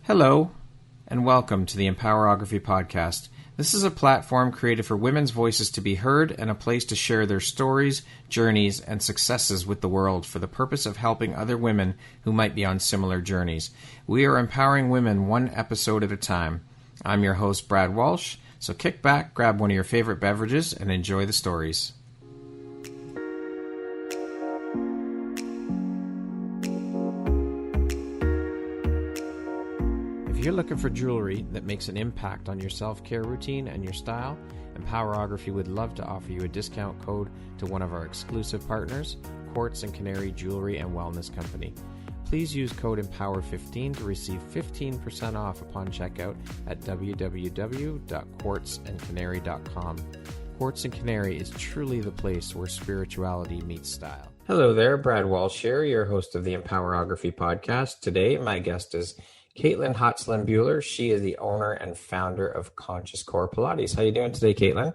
Hello, and welcome to the Empowerography Podcast. This is a platform created for women's voices to be heard and a place to share their stories, journeys, and successes with the world for the purpose of helping other women who might be on similar journeys. We are empowering women one episode at a time. I'm your host, Brad Walsh, so kick back, grab one of your favorite beverages, and enjoy the stories. If you're looking for jewelry that makes an impact on your self-care routine and your style, Empowerography would love to offer you a discount code to one of our exclusive partners, Quartz and Canary Jewelry and Wellness Company. Please use code EMPOWER15 to receive 15% off upon checkout at www.quartzandcanary.com. Quartz and Canary is truly the place where spirituality meets style. Hello there, Brad Walsh here, your host of the Empowerography Podcast. Today, my guest is Caitlin Hatzenbuhler. She is the owner and founder of Conscious Core Pilates. How are you doing today, Caitlin?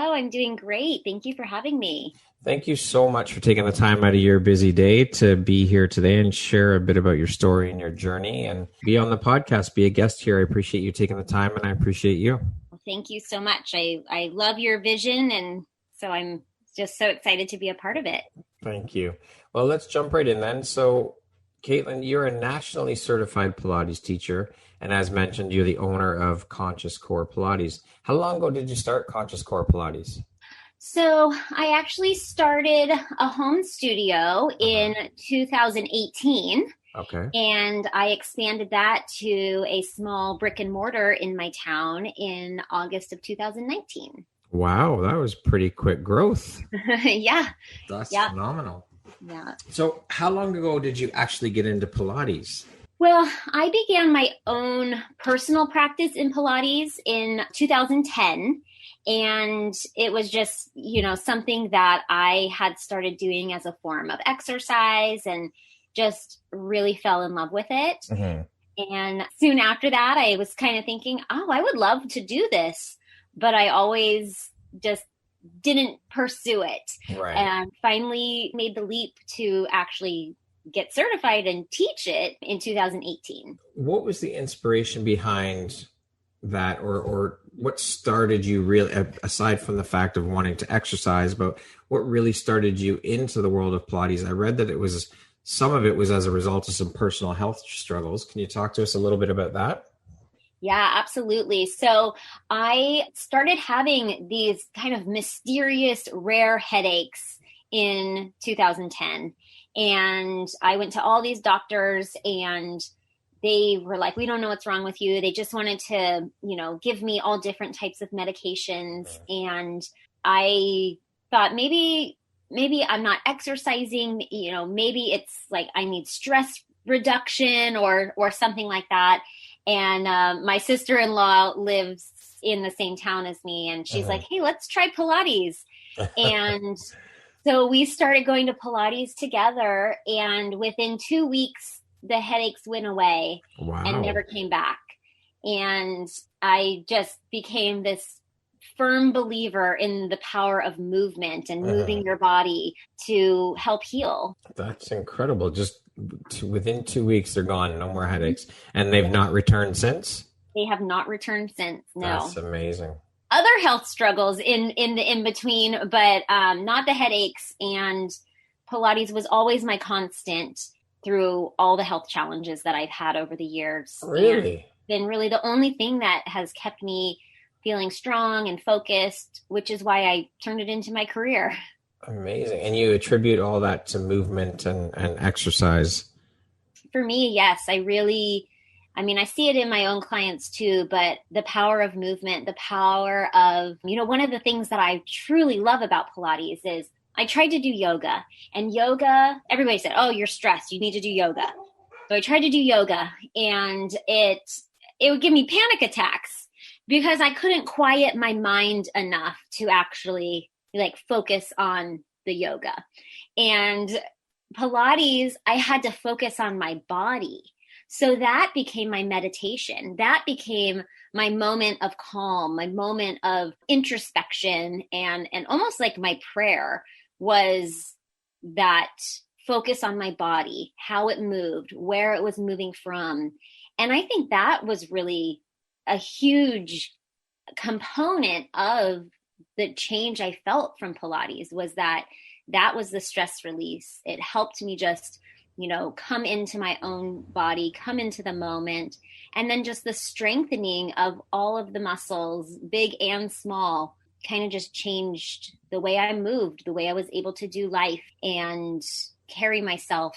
Oh, I'm doing great. Thank you for having me. Thank you so much for taking the time out of your busy day to be here today and share a bit about your story and your journey and be on the podcast, be a guest here. I appreciate you taking the time and I appreciate you. Well, thank you so much. I love your vision, and so I'm just so excited to be a part of it. Thank you. Well, let's jump right in then. So, Caitlin, you're a nationally certified Pilates teacher, and as mentioned, you're the owner of Conscious Core Pilates. How long ago did you start Conscious Core Pilates? So I actually started a home studio in 2018. Okay. And I expanded that to a small brick and mortar in my town in August of 2019. Wow, that was pretty quick growth. Yeah. That's phenomenal. Yeah. So how long ago did you actually get into Pilates? Well, I began my own personal practice in Pilates in 2010. And it was just, something that I had started doing as a form of exercise and just really fell in love with it. Mm-hmm. And soon after that, I was kind of thinking, I would love to do this, but I always just didn't pursue it. Right. And finally made the leap to actually get certified and teach it in 2018. What was the inspiration behind that, or what started you really, aside from the fact of wanting to exercise, but what really started you into the world of Pilates? I read that some of it was as a result of some personal health struggles. Can you talk to us a little bit about that? Yeah, absolutely. So I started having these kind of mysterious, rare headaches in 2010. And I went to all these doctors and they were like, we don't know what's wrong with you. They just wanted to, give me all different types of medications. And I thought maybe I'm not exercising, maybe it's like I need stress reduction or something like that. And my sister-in-law lives in the same town as me. And she's like, hey, let's try Pilates. And so we started going to Pilates together. And within 2 weeks, the headaches went away. Wow. And never came back. And I just became this firm believer in the power of movement and moving your body to help heal. That's incredible. Just within 2 weeks, they're gone. No more headaches. And they've not returned since? They have not returned since. No. That's amazing. Other health struggles in the in-between, but not the headaches. And Pilates was always my constant through all the health challenges that I've had over the years. Really? And been really the only thing that has kept me feeling strong and focused, which is why I turned it into my career. Amazing. And you attribute all that to movement and exercise? For me, yes. I see it in my own clients too, but the power of movement, the power of, one of the things that I truly love about Pilates is I tried to do yoga, and yoga, everybody said, oh, you're stressed, you need to do yoga. So I tried to do yoga, and it would give me panic attacks because I couldn't quiet my mind enough to actually focus on the yoga. And Pilates, I had to focus on my body. So that became my meditation. That became my moment of calm, my moment of introspection, and almost like my prayer was that focus on my body, how it moved, where it was moving from. And I think that was really a huge component of the change I felt from Pilates, was that was the stress release. It helped me just, come into my own body, come into the moment. And then just the strengthening of all of the muscles, big and small, kind of just changed the way I moved, the way I was able to do life and carry myself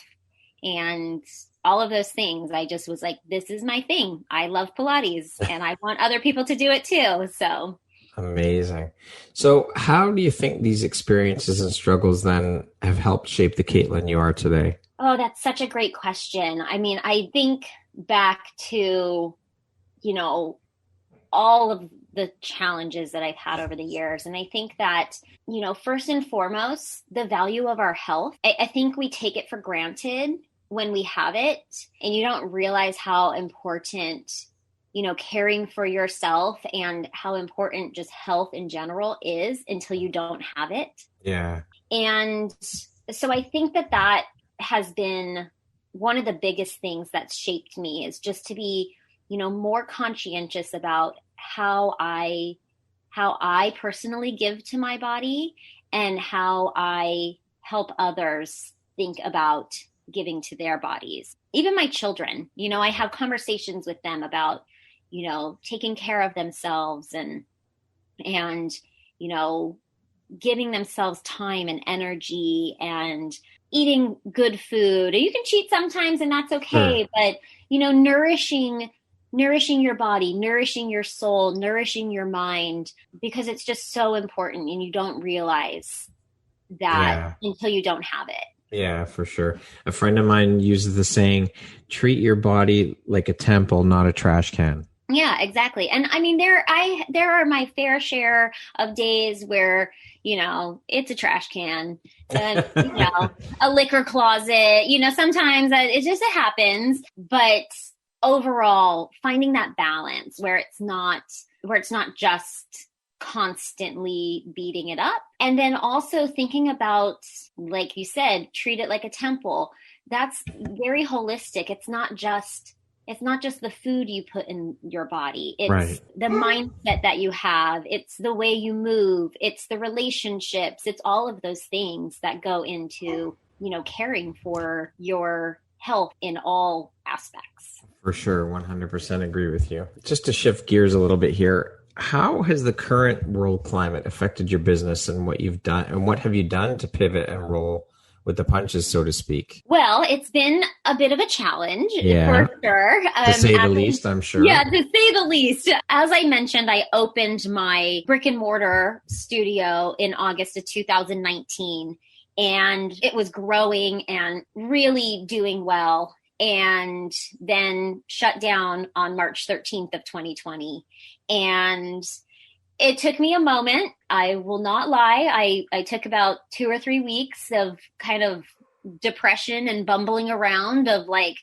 and all of those things. I just was like, this is my thing. I love Pilates and I want other people to do it too. So amazing. So how do you think these experiences and struggles then have helped shape the Caitlin you are today? Oh, that's such a great question. I mean, I think back to, all of the challenges that I've had over the years. And I think that, first and foremost, the value of our health. I think we take it for granted when we have it, and you don't realize how important, caring for yourself and how important just health in general is until you don't have it. Yeah. And so I think that has been one of the biggest things that's shaped me, is just to be, more conscientious about how I personally give to my body and how I help others think about giving to their bodies. Even my children, I have conversations with them about, taking care of themselves and, giving themselves time and energy and eating good food. You can cheat sometimes and that's okay. Sure. But, nourishing your body, nourishing your soul, nourishing your mind, because it's just so important and you don't realize that until you don't have it. Yeah, for sure. A friend of mine uses the saying, treat your body like a temple, not a trash can. Yeah, exactly. And I mean, there are my fair share of days where, it's a trash can, and, a liquor closet, sometimes it happens, but overall finding that balance where it's not just constantly beating it up. And then also thinking about, like you said, treat it like a temple. That's very holistic. It's not just the food you put in your body. It's the mindset that you have. It's the way you move. It's the relationships. It's all of those things that go into, caring for your health in all aspects. For sure. 100% agree with you. Just to shift gears a little bit here, how has the current world climate affected your business and what you've done, and what have you done to pivot and roll with the punches, so to speak? Well, it's been a bit of a challenge, for sure. To say the least, I'm sure. Yeah, to say the least. As I mentioned, I opened my brick and mortar studio in August of 2019, and it was growing and really doing well, and then shut down on March 13th of 2020. And it took me a moment. I will not lie. I took about 2 or 3 weeks of kind of depression and bumbling around of like,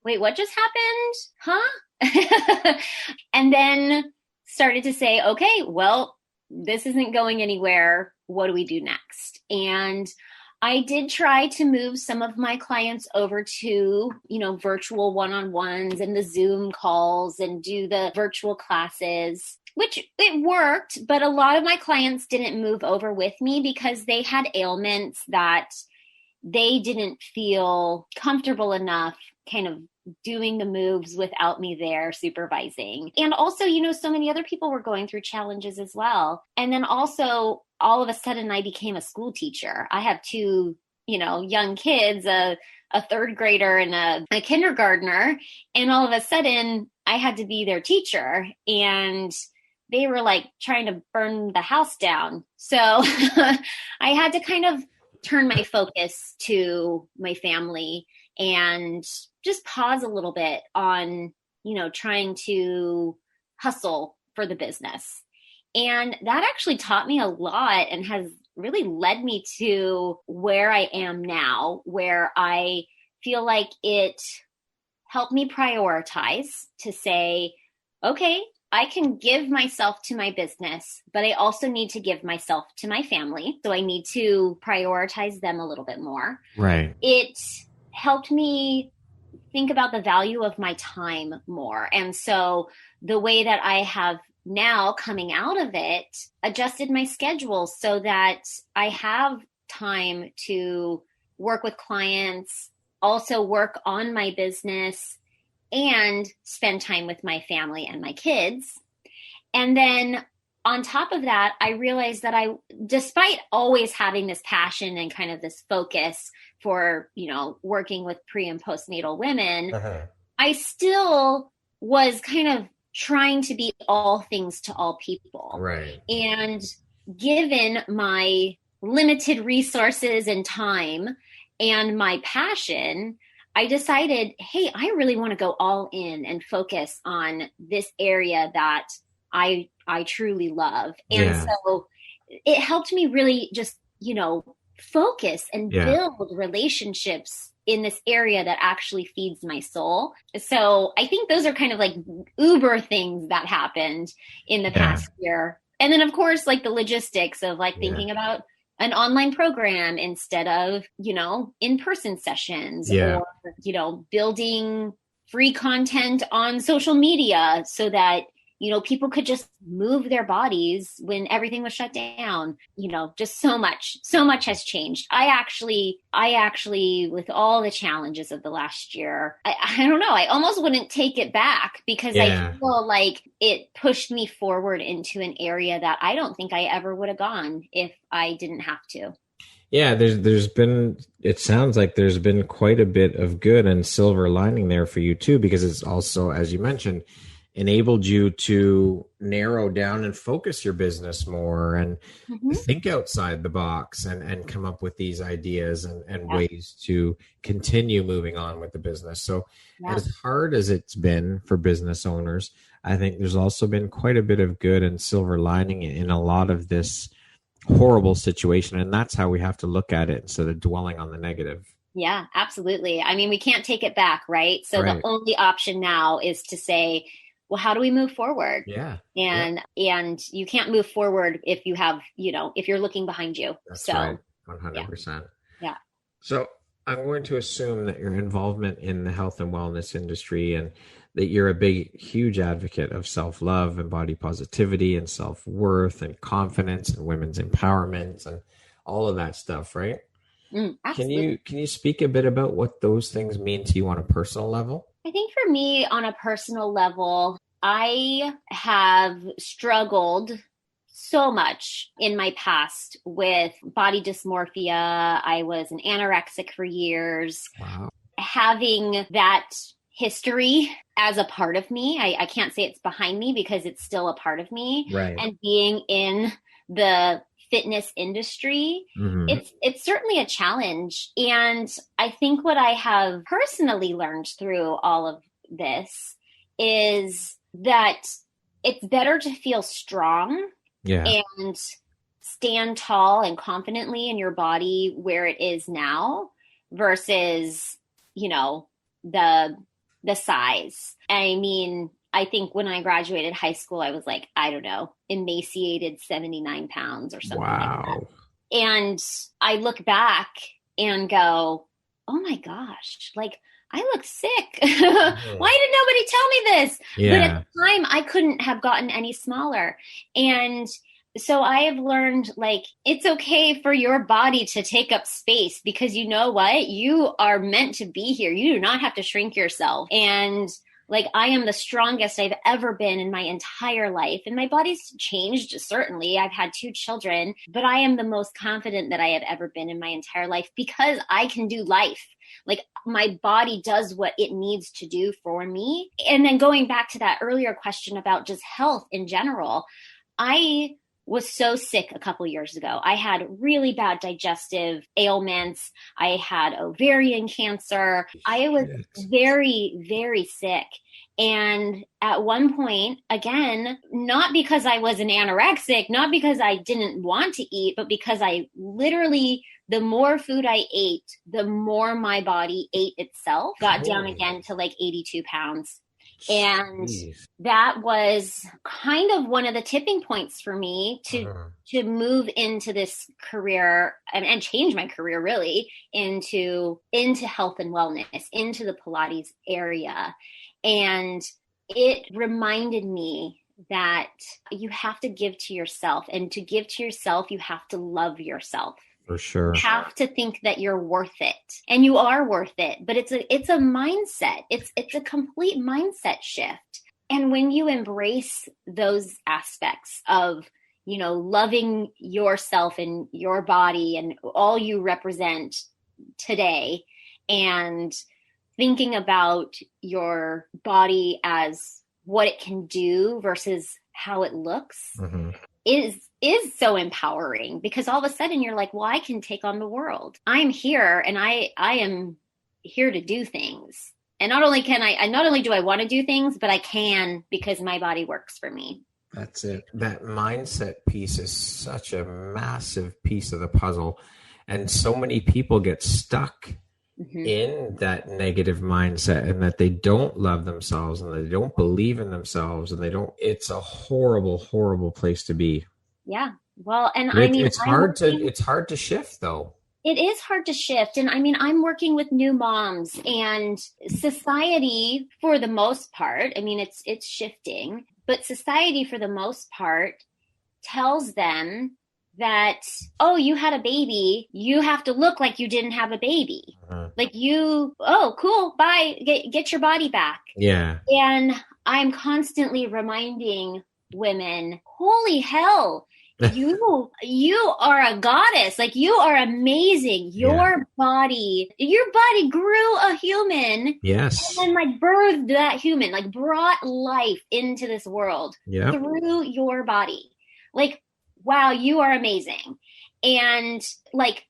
wait, what just happened? Huh? And then started to say, okay, well, this isn't going anywhere. What do we do next? And I did try to move some of my clients over to, virtual one-on-ones and the Zoom calls and do the virtual classes, which it worked, but a lot of my clients didn't move over with me because they had ailments that they didn't feel comfortable enough kind of doing the moves without me there supervising. And also, so many other people were going through challenges as well. And then also, all of a sudden, I became a school teacher. I have 2, young kids, a third grader and a kindergartner. And all of a sudden, I had to be their teacher. And they were like trying to burn the house down. So I had to kind of turn my focus to my family and just pause a little bit on, trying to hustle for the business. And that actually taught me a lot and has really led me to where I am now, where I feel like it helped me prioritize to say, okay, I can give myself to my business, but I also need to give myself to my family. So I need to prioritize them a little bit more. Right. It helped me think about the value of my time more. And so the way that I have now coming out of it, adjusted my schedule so that I have time to work with clients, also work on my business, and spend time with my family and my kids. And then on top of that, I realized that despite always having this passion and kind of this focus for, working with pre and postnatal women, I still was kind of trying to be all things to all people. Right. And given my limited resources and time and my passion, I decided, hey, I really want to go all in and focus on this area that I truly love. And so it helped me really just, focus and build relationships in this area that actually feeds my soul. So I think those are kind of like uber things that happened in the past year. And then of course, like the logistics of like thinking about an online program instead of, in-person sessions or, building free content on social media so that, people could just move their bodies when everything was shut down. Just so much has changed. I actually, with all the challenges of the last year, I don't know, I almost wouldn't take it back because I feel like it pushed me forward into an area that I don't think I ever would have gone if I didn't have to. Yeah, it sounds like there's been quite a bit of good and silver lining there for you too, because it's also, as you mentioned, enabled you to narrow down and focus your business more and think outside the box and come up with these ideas and ways to continue moving on with the business. So as hard as it's been for business owners, I think there's also been quite a bit of good and silver lining in a lot of this horrible situation. And that's how we have to look at it instead of dwelling on the negative. Yeah, absolutely. I mean, we can't take it back, right? So the only option now is to say, well, how do we move forward? Yeah. And you can't move forward if you have, if you're looking behind you. That's right. 100%. Yeah. So I'm going to assume that your involvement in the health and wellness industry and that you're a huge advocate of self-love and body positivity and self-worth and confidence and women's empowerment and all of that stuff, right? Absolutely. Can you speak a bit about what those things mean to you on a personal level? I think for me on a personal level, I have struggled so much in my past with body dysmorphia. I was an anorexic for years. Wow. Having that history as a part of me, I can't say it's behind me because it's still a part of me. Right. And being in the fitness industry, it's certainly a challenge. And I think what I have personally learned through all of this is that it's better to feel strong and stand tall and confidently in your body where it is now versus, the size. I mean, I think when I graduated high school, I was like, I don't know, emaciated 79 pounds or something like that. And I look back and go, oh my gosh, like I look sick. Why did nobody tell me this? Yeah. But at the time I couldn't have gotten any smaller. And so I have learned like, it's okay for your body to take up space because you know what? You are meant to be here. You do not have to shrink yourself. And like, I am the strongest I've ever been in my entire life. And my body's changed, certainly. I've had 2 children, but I am the most confident that I have ever been in my entire life because I can do life. Like, my body does what it needs to do for me. And then going back to that earlier question about just health in general, I was so sick a couple years ago. I had really bad digestive ailments. I had ovarian cancer. I was very, very sick. And at one point, again, not because I was an anorexic, not because I didn't want to eat, but because I literally, the more food I ate, the more my body ate itself, got down again to like 82 pounds. And Jeez. that was kind of one of the tipping points for me to move into this career and change my career really into health and wellness, into the Pilates area. And it reminded me that you have to give to yourself, and to give to yourself, you have to love yourself. For sure. You have to think that you're worth it, and you are worth it, but it's a mindset. It's a complete mindset shift. And when you embrace those aspects of, loving yourself and your body and all you represent today, and thinking about your body as what it can do versus how it looks, is so empowering, because all of a sudden you're like, well, I can take on the world. I'm here, and I am here to do things. And not only do I want to do things, but I can, because my body works for me. That's it. That mindset piece is such a massive piece of the puzzle. And so many people get stuck in that negative mindset, and that they don't love themselves, and they don't believe in themselves, and it's a horrible, horrible place to be. Yeah. Well, and it's hard to shift though. It is hard to shift. And I'm working with new moms, and society for the most part, it's shifting, but society for the most part tells them that, oh, you had a baby, you have to look like you didn't have a baby. Like cool, bye, get your body back. Yeah. And I'm constantly reminding women, holy hell, you are a goddess. Like, you are amazing. Your body grew a human. Yes. And birthed that human, brought life into this world through your body. Wow, you are amazing. And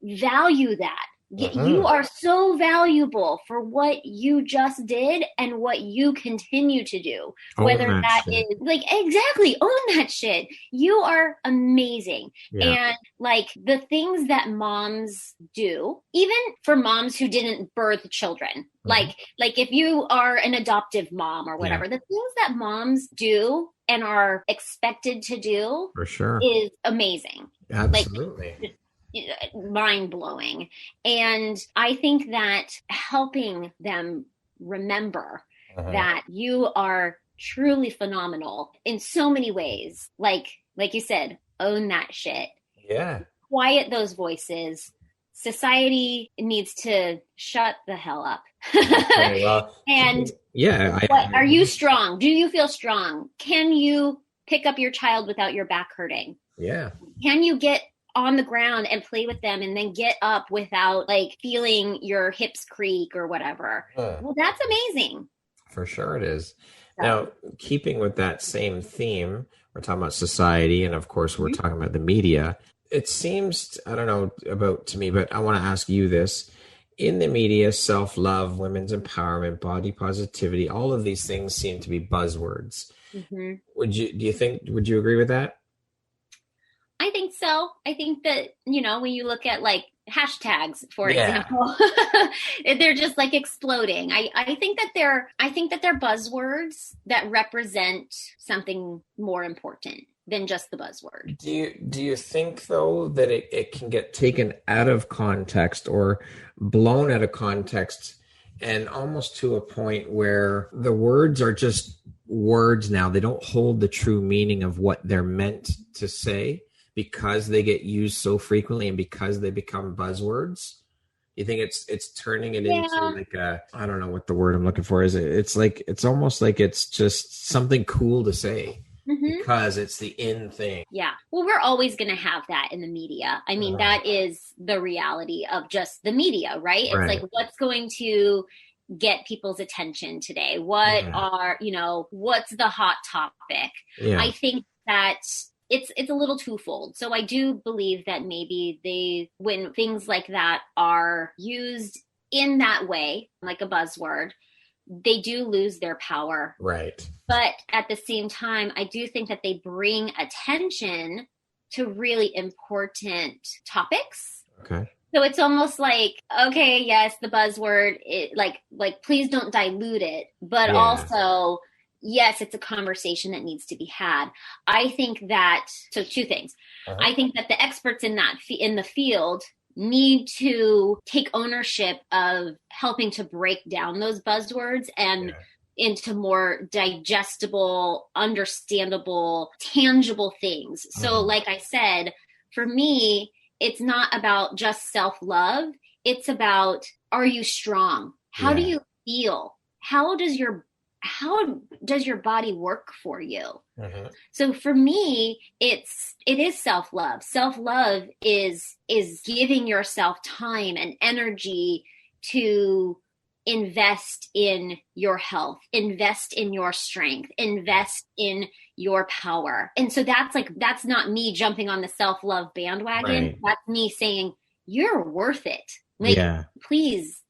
value that. You are so valuable for what you just did and what you continue to do. Whether that is exactly, own that shit. You are amazing. Yeah. And the things that moms do, even for moms who didn't birth children, like if you are an adoptive mom or whatever, the things that moms do and are expected to do, for sure, is amazing. Absolutely. Mind-blowing. And I think that helping them remember that you are truly phenomenal in so many ways, like you said, own that shit. Yeah. Quiet those voices. Society needs to shut the hell up. Okay, well, and are you strong? Do you feel strong? Can you pick up your child without your back hurting? Yeah. Can you get on the ground and play with them and then get up without feeling your hips creak or whatever? Well, that's amazing. For sure it is. So, now, keeping with that same theme, we're talking about society, and of course we're talking about the media. It seems, I don't know about to me, but I want to ask you this. In the media, self-love, women's empowerment, body positivity, all of these things seem to be buzzwords. Would you agree with that? I think so. I think that, when you look at hashtags, for example, they're just exploding. I think that they're buzzwords that represent something more important than just the buzzword. Do you think though that it can get taken out of context or blown out of context, and almost to a point where the words are just words now? They don't hold the true meaning of what they're meant to say, because they get used so frequently and because they become buzzwords. You think it's turning it into I don't know what the word I'm looking for is. It's almost like it's just something cool to say because it's the in thing. Yeah. Well, we're always going to have that in the media. That is the reality of just the media, right? It's what's going to get people's attention today? What what's the hot topic? Yeah. I think that it's a little twofold. So I do believe that maybe when things like that are used in that way, like a buzzword, they do lose their power. Right. But at the same time, I do think that they bring attention to really important topics. Okay. So it's almost okay, yes, the buzzword, please don't dilute it, but also yes, it's a conversation that needs to be had. I think that, so two things. I think that the experts in the field need to take ownership of helping to break down those buzzwords and into more digestible, understandable, tangible things. So like I said, for me, it's not about just self-love. It's about, are you strong? How do you feel? How does your body work for you? So for me, it is self-love. Self-love is giving yourself time and energy to invest in your health, invest in your strength, invest in your power. And so that's not me jumping on the self-love bandwagon. Right. That's me saying, you're worth it. Like, please,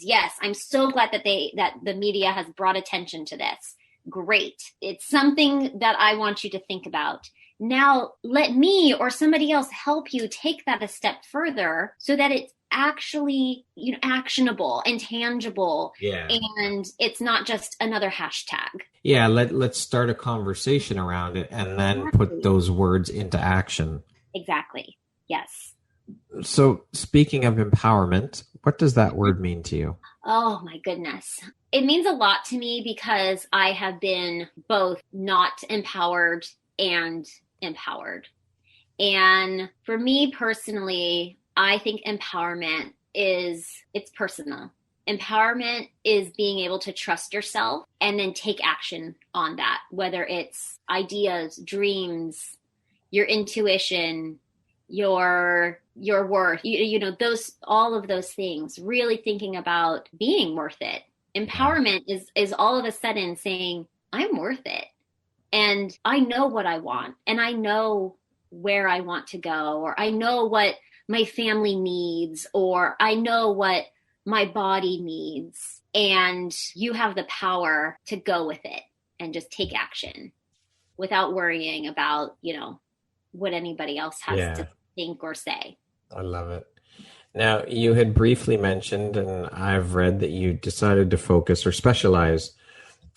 yes. I'm so glad that the media has brought attention to this. Great. It's something that I want you to think about. Now let me or somebody else help you take that a step further so that it's actually, actionable and tangible. And it's not just another hashtag. Let's start a conversation around it and then put those words into action. Exactly. Yes. So speaking of empowerment, what does that word mean to you? Oh my goodness. It means a lot to me because I have been both not empowered and empowered. And for me personally, I think empowerment it's personal. Empowerment is being able to trust yourself and then take action on that, whether it's ideas, dreams, your intuition, your worth, all of those things, really thinking about being worth it. Empowerment is all of a sudden saying, I'm worth it. And I know what I want, and I know where I want to go, or I know what my family needs, or I know what my body needs. And you have the power to go with it and just take action without worrying about, what anybody else has to think or say. I love it. Now, you had briefly mentioned, and I've read that you decided to focus or specialize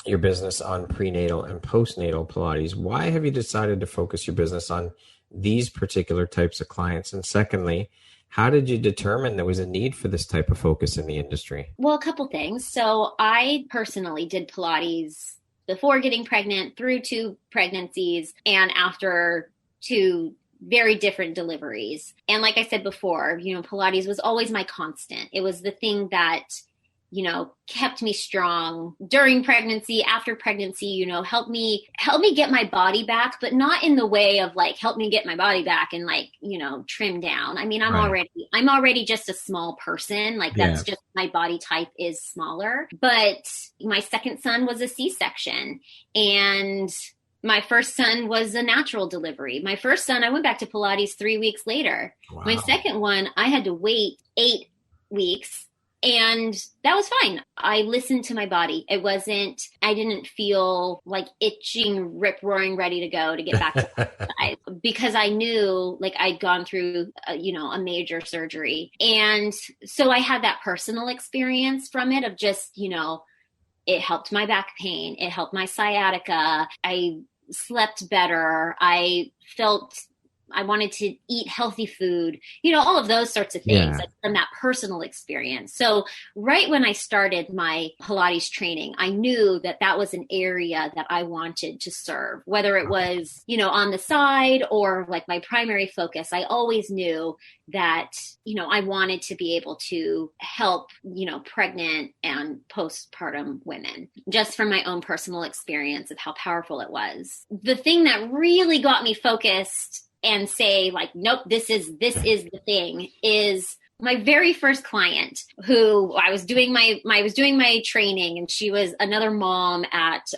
your business on prenatal and postnatal Pilates. Why have you decided to focus your business on these particular types of clients? And secondly, how did you determine there was a need for this type of focus in the industry? Well, a couple things. So I personally did Pilates before getting pregnant, through 2 pregnancies, and after 2 very different deliveries. And like I said before, Pilates was always my constant. It was the thing that, kept me strong during pregnancy, after pregnancy, helped me get my body back, but not in the way of like, help me get my body back and like, trim down. I mean, I'm already just a small person. Like that's just, my body type is smaller, but my second son was a C-section, and my first son was a natural delivery. My first son, I went back to Pilates 3 weeks later. Wow. My second one, I had to wait 8 weeks. And that was fine. I listened to my body. I didn't feel like itching, rip roaring, ready to go to get back to exercise because I knew like I'd gone through, a major surgery. And so I had that personal experience from it of just, it helped my back pain. It helped my sciatica. I slept better. I felt I wanted to eat healthy food, all of those sorts of things from that personal experience. So right when I started my Pilates training, I knew that that was an area that I wanted to serve, whether it was, on the side or like my primary focus. I always knew that, I wanted to be able to help, pregnant and postpartum women, just from my own personal experience of how powerful it was. The thing that really got me focused and say like, nope, this is the thing, is my very first client who I was doing my training, and she was another mom at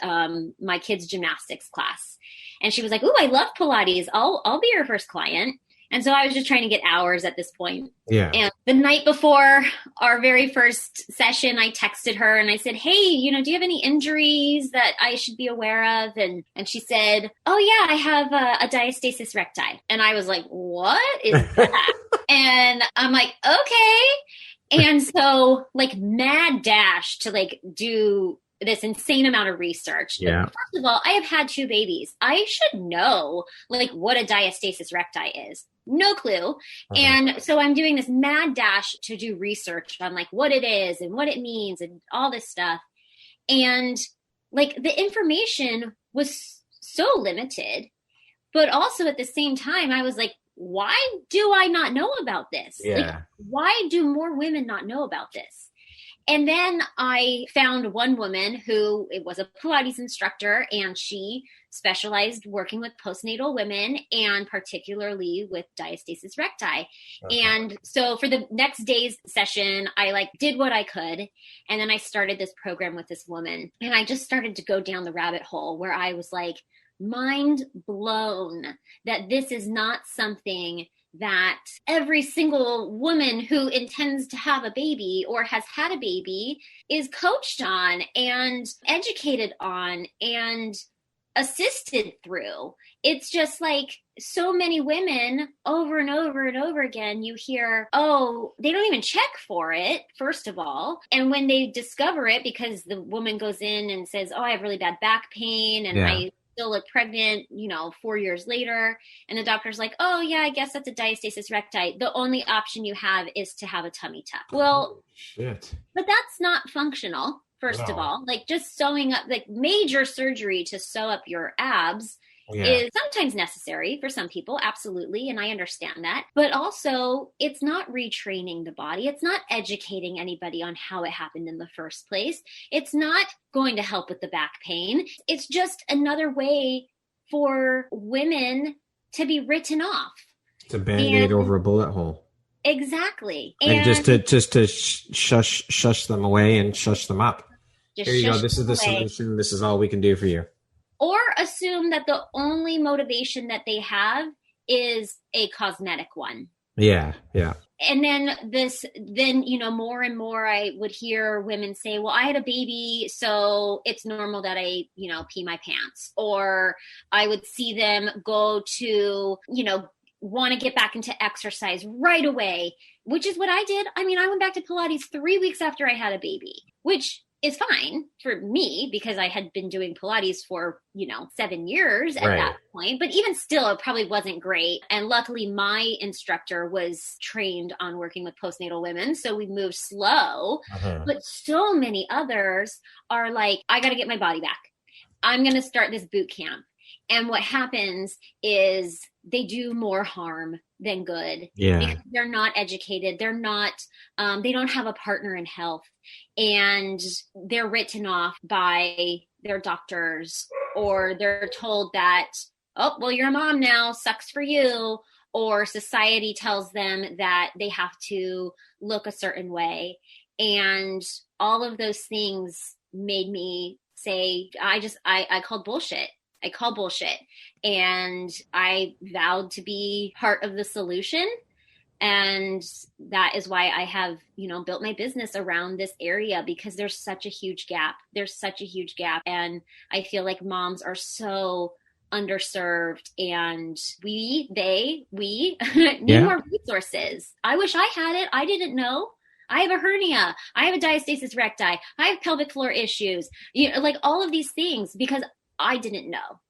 my kids' gymnastics class. And she was like, "Ooh, I love Pilates. I'll be your first client." And so I was just trying to get hours at this point. Yeah. And the night before our very first session, I texted her and I said, "Hey, do you have any injuries that I should be aware of?" And she said, "Oh yeah, I have a diastasis recti." And I was like, "What is that?" And I'm like, "Okay." And so like mad dash to like do this insane amount of research. Yeah. First of all, I have had 2 babies. I should know like what a diastasis recti is. No clue. And so I'm doing this mad dash to do research on like what it is and what it means and all this stuff. And like the information was so limited, but also at the same time, I was like, why do I not know about this? Yeah. Like, why do more women not know about this? And then I found one woman who it was a Pilates instructor, and she specialized working with postnatal women and particularly with diastasis recti. And so for the next day's session, I like did what I could. And then I started this program with this woman, and I just started to go down the rabbit hole where I was like, mind blown that this is not something that every single woman who intends to have a baby or has had a baby is coached on and educated on and assisted through. It's just like so many women over and over and over again, you hear, oh, they don't even check for it, first of all. And when they discover it, because the woman goes in and says, oh, I have really bad back pain and I still look pregnant, 4 years later. And the doctor's like, oh yeah, I guess that's a diastasis recti. The only option you have is to have a tummy tuck. Well, shit. But that's not functional, first of all. Like just sewing up, like major surgery to sew up your abs is sometimes necessary for some people. Absolutely. And I understand that. But also it's not retraining the body. It's not educating anybody on how it happened in the first place. It's not going to help with the back pain. It's just another way for women to be written off. It's a Band-Aid over a bullet hole. Exactly. And just to shush them away and shush them up. Here you go. This is the solution. This is all we can do for you. Or assume that the only motivation that they have is a cosmetic one. Yeah, yeah. And then, more and more I would hear women say, well, I had a baby, so it's normal that I, pee my pants. Or I would see them go to, want to get back into exercise right away, which is what I did. I mean, I went back to Pilates 3 weeks after I had a baby, which is fine for me because I had been doing Pilates for, 7 years at that point. But even still, it probably wasn't great. And luckily, my instructor was trained on working with postnatal women. So we moved slow. But so many others are like, I got to get my body back. I'm going to start this boot camp. And what happens is they do more harm than good because they're not educated. They're not, they don't have a partner in health, and they're written off by their doctors, or they're told that, oh, well, you're a mom now, sucks for you. Or society tells them that they have to look a certain way. And all of those things made me say, I called bullshit. I call bullshit. And I vowed to be part of the solution. And that is why I have, built my business around this area, because there's such a huge gap. And I feel like moms are so underserved, and we need more resources. I wish I had it. I didn't know. I have a hernia. I have a diastasis recti. I have pelvic floor issues, like all of these things, because I didn't know.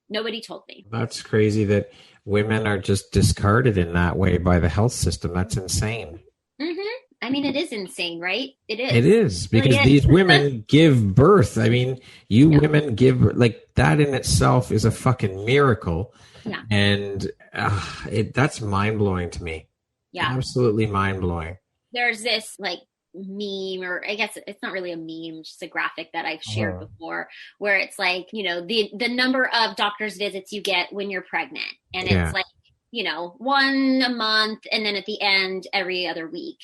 Nobody told me. That's crazy that women are just discarded in that way by the health system. That's insane. Mm-hmm. I mean, it is insane, right? It is. It is, because these women give birth. I mean, women give, like, that in itself is a fucking miracle. Yeah. And that's mind-blowing to me. Yeah. Absolutely mind-blowing. There's this, like, meme, or I guess it's not really a meme, just a graphic that I've shared before, where it's like, the number of doctor's visits you get when you're pregnant. And it's like, one a month, and then at the end, every other week.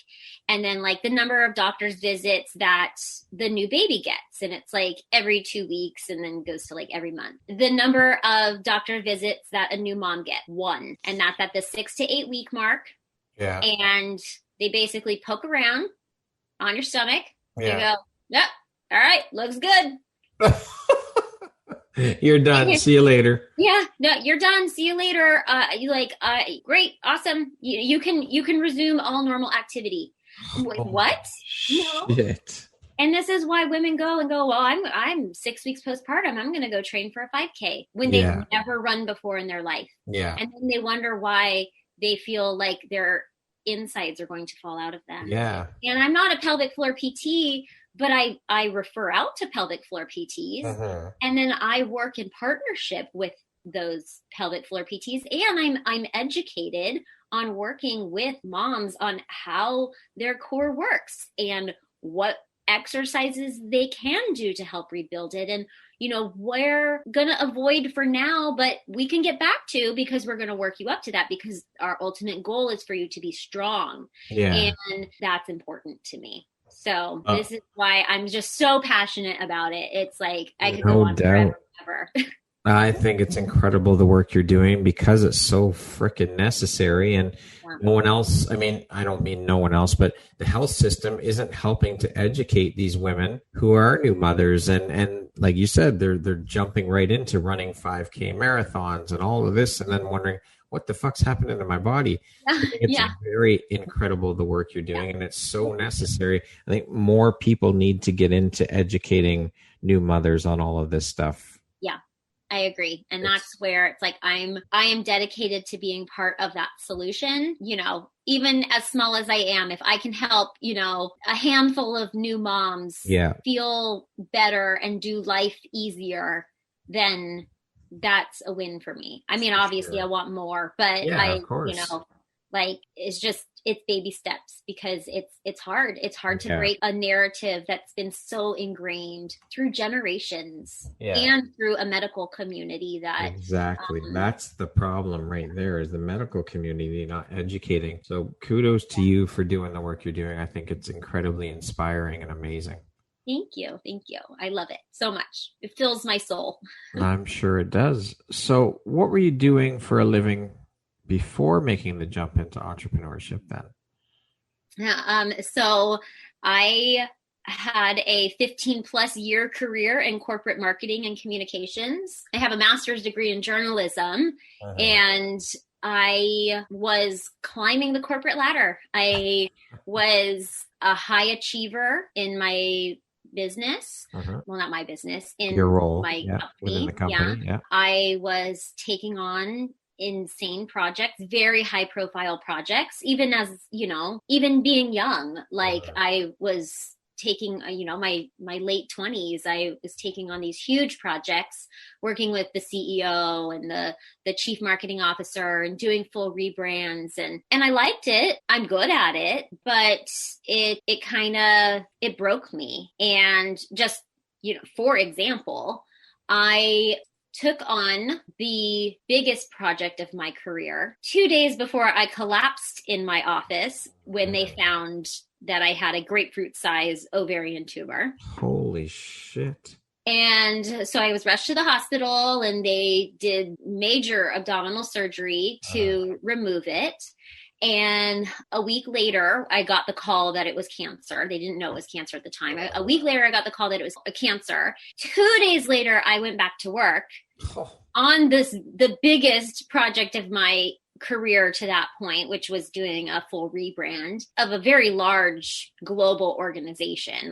And then like the number of doctor's visits that the new baby gets. And it's like every 2 weeks, and then goes to like every month. The number of doctor visits that a new mom gets, 1. And that's at the 6 to 8 week mark. Yeah. And they basically poke around on your stomach. Yeah. You go, yep. All right. Looks good. You're done. See you later. Yeah. No, you're done. See you later. Great. Awesome. You can resume all normal activity. Wait, what? Shit. And this is why women go, well, I'm 6 weeks postpartum. I'm going to go train for a 5K when they've never run before in their life. Yeah. And then they wonder why they feel like their insides are going to fall out of them. Yeah. And I'm not a pelvic floor PT, but I refer out to pelvic floor PTs. And then I work in partnership with those pelvic floor PTs. And I'm educated on working with moms on how their core works and what exercises they can do to help rebuild it. And, we're going to avoid for now, but we can get back to, because we're going to work you up to that, because our ultimate goal is for you to be strong. Yeah. And that's important to me. So this is why I'm just so passionate about it. It's like I could go on forever. I think it's incredible the work you're doing because it's so freaking necessary. And no one else, I don't mean no one else, but the health system isn't helping to educate these women who are new mothers. And like you said, they're jumping right into running 5K marathons and all of this, and then wondering what the fuck's happening to my body. I think it's very incredible the work you're doing, and it's so necessary. I think more people need to get into educating new mothers on all of this stuff. Yeah. I agree. And that's where it's like, I am dedicated to being part of that solution, even as small as I am. If I can help, a handful of new moms feel better and do life easier, then that's a win for me. Obviously I want more, but of course. It's baby steps, because it's hard. It's hard to break a narrative that's been so ingrained through generations and through a medical community that exactly. That's the problem right there, is the medical community not educating. So kudos to you for doing the work you're doing. I think it's incredibly inspiring and amazing. Thank you. Thank you. I love it so much. It fills my soul. I'm sure it does. So what were you doing for a living before making the jump into entrepreneurship then? So I had a 15 plus year career in corporate marketing and communications. I have a master's degree in journalism, and I was climbing the corporate ladder. I was a high achiever in my business. Well, not my business, in your role, my company. Within the company. I was taking on insane projects, very high profile projects, even as, even being young. Like I was taking, my late 20s, I was taking on these huge projects, working with the CEO and the chief marketing officer and doing full rebrands. And I liked it. I'm good at it, but it broke me. And just, for example, I took on the biggest project of my career 2 days before I collapsed in my office when they found that I had a grapefruit-sized ovarian tumor. Holy shit. And so I was rushed to the hospital, and they did major abdominal surgery to remove it. And a week later, I got the call that it was cancer. They didn't know it was cancer at the time. A week later, I got the call that it was a cancer. 2 days later, I went back to work on the biggest project of my career to that point, which was doing a full rebrand of a very large global organization.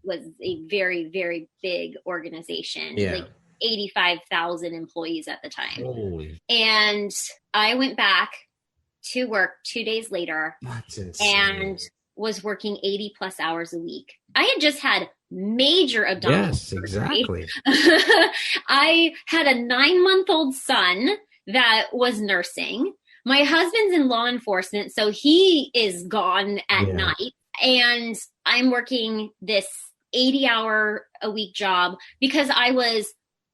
Was a very, very big organization. Like 85,000 employees at the time. Holy. And I went back to work 2 days later. That's insane. And was working 80 plus hours a week. I had just had major abdominal surgery. Exactly. I had a 9-month-old son that was nursing. My husband's in law enforcement, so he is gone at night. And I'm working this 80-hour-a-week job because I was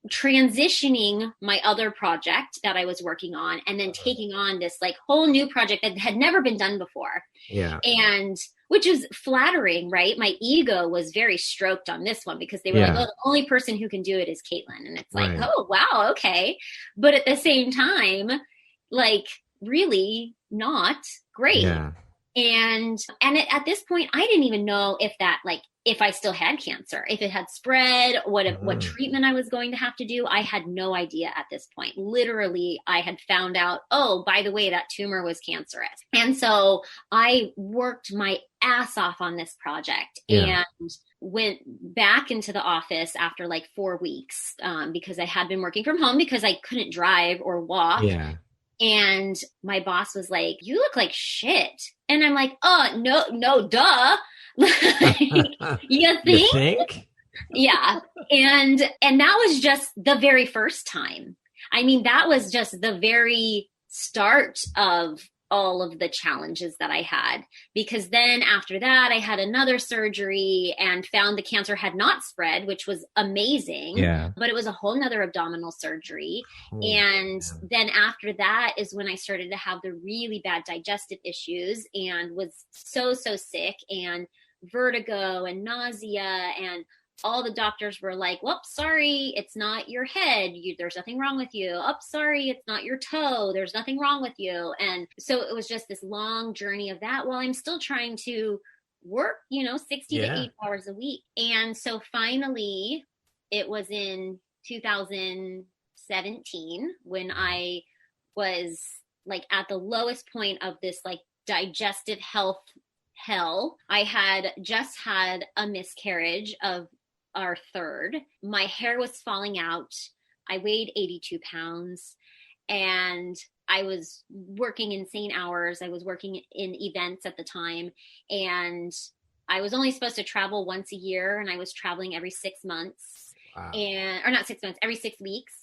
transitioning my other project that I was working on, and then taking on this like whole new project that had never been done before. And which is flattering, right? My ego was very stroked on this one, because they were like, oh, the only person who can do it is Caitlin. And it's like, oh, wow. Okay. But at the same time, like really not great. At this point, I didn't even know if that like if I still had cancer, if it had spread, what treatment I was going to have to do. I had no idea at this point. Literally, I had found out, oh, by the way, that tumor was cancerous. And so I worked my ass off on this project and went back into the office after like 4 weeks because I had been working from home because I couldn't drive or walk. Yeah. And my boss was like, you look like shit. And I'm like, oh, no, duh. You think? Yeah. And that was just the very first time. I mean, that was just the very start of all of the challenges that I had, because then after that, I had another surgery and found the cancer had not spread, which was amazing. Yeah. But it was a whole nother abdominal surgery. And then after that is when I started to have the really bad digestive issues and was so sick and vertigo and nausea, and all the doctors were like, well, sorry, it's not your head. There's nothing wrong with you. Oh, sorry, it's not your toe. There's nothing wrong with you. And so it was just this long journey of that while I'm still trying to work, 60 to 80 hours a week. And so finally, it was in 2017 when I was like at the lowest point of this like digestive health hell. I had just had a miscarriage of our third. My hair was falling out. I weighed 82 pounds and I was working insane hours. I was working in events at the time, and I was only supposed to travel once a year, and I was traveling every 6 months. Wow. Or not 6 months, every 6 weeks.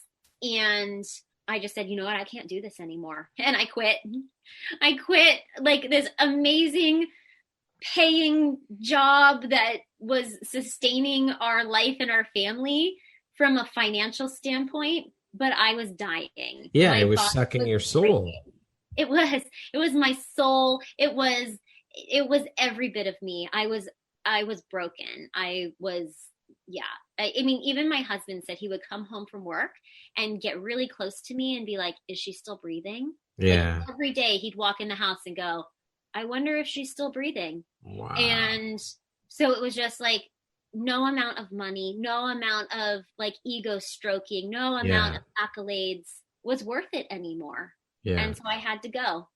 And I just said, you know what, I can't do this anymore. And I quit. I quit like this amazing paying job that was sustaining our life and our family from a financial standpoint, but I was dying. Yeah, it was sucking your soul. Breaking. It was my soul. It was every bit of me. I was broken. I mean, even my husband said he would come home from work and get really close to me and be like, is she still breathing? Yeah. Like, every day he'd walk in the house and go, I wonder if she's still breathing. Wow. And so it was just like no amount of money, no amount of like ego stroking, no amount of accolades was worth it anymore. Yeah. And so I had to go.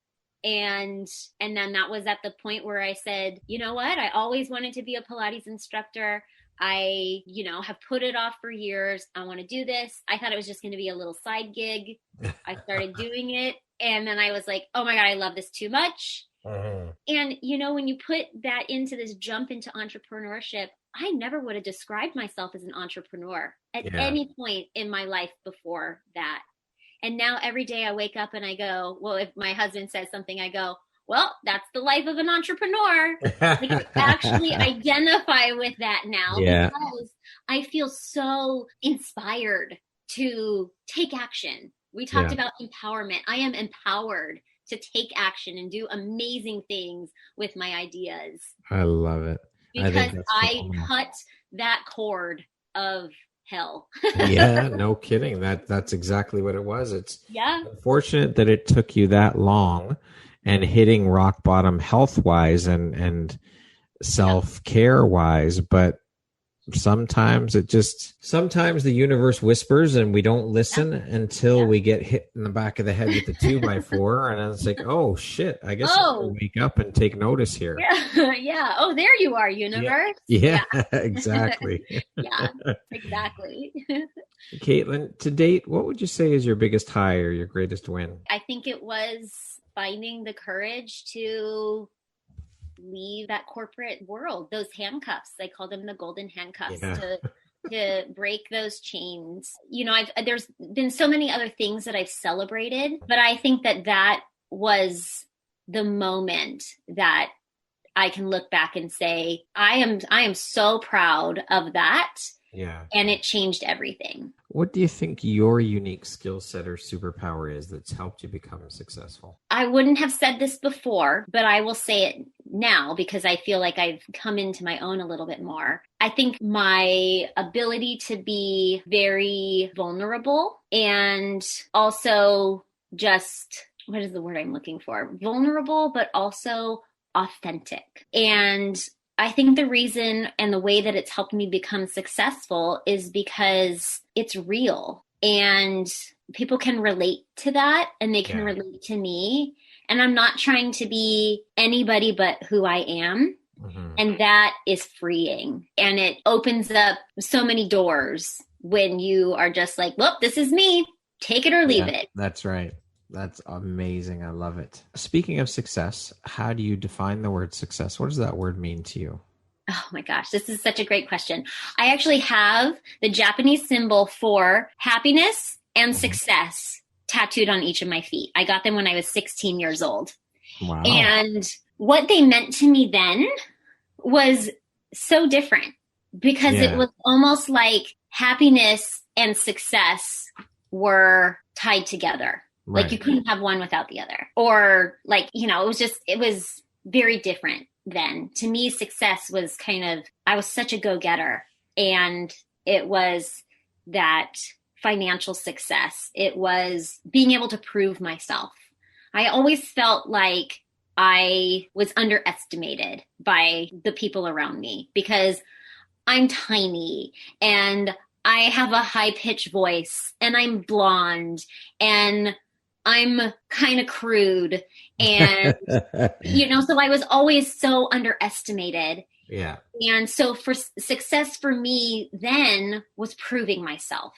And then that was at the point where I said, you know what? I always wanted to be a Pilates instructor. I, have put it off for years. I want to do this. I thought it was just going to be a little side gig. I started doing it. And then I was like, oh my God, I love this too much. Uh-huh. And, when you put that into this jump into entrepreneurship, I never would have described myself as an entrepreneur at any point in my life before that. And now every day I wake up and I go, well, if my husband says something, I go, well, that's the life of an entrepreneur. Like, I actually identify with that now because I feel so inspired to take action. We talked about empowerment. I am empowered to take action and do amazing things with my ideas. I love it. Because I cut that cord of hell. Yeah, no kidding. That's exactly what it was. It's unfortunate that it took you that long and hitting rock bottom health-wise and self-care wise, but sometimes the universe whispers and we don't listen until we get hit in the back of the head with the 2x4, and then it's like, oh shit, I guess I'll wake up and take notice here. Yeah. Oh, there you are, universe. Yeah. Exactly. Yeah, exactly. Caitlin, to date, what would you say is your biggest high or your greatest win? I think it was finding the courage to leave that corporate world, those handcuffs. I call them the golden handcuffs, to break those chains. There's been so many other things that I've celebrated, but I think that was the moment that I can look back and say, I am so proud of that. Yeah. And it changed everything. What do you think your unique skill set or superpower is that's helped you become successful? I wouldn't have said this before, but I will say it now because I feel like I've come into my own a little bit more. I think my ability to be very vulnerable and also just, what is the word I'm looking for? Vulnerable, but also authentic. And I think the reason and the way that it's helped me become successful is because it's real and people can relate to that and they can relate to me. And I'm not trying to be anybody but who I am. Mm-hmm. And that is freeing. And it opens up so many doors when you are just like, look, this is me. Take it or leave it. That's right. That's amazing. I love it. Speaking of success, how do you define the word success? What does that word mean to you? Oh my gosh, this is such a great question. I actually have the Japanese symbol for happiness and success tattooed on each of my feet. I got them when I was 16 years old. Wow. And what they meant to me then was so different because it was almost like happiness and success were tied together. Right. Like you couldn't have one without the other. Or like, it was very different then. To me, success was I was such a go-getter. And it was that financial success. It was being able to prove myself. I always felt like I was underestimated by the people around me because I'm tiny and I have a high-pitched voice and I'm blonde and I'm kind of crude and, so I was always so underestimated. Yeah. And so for success for me then was proving myself.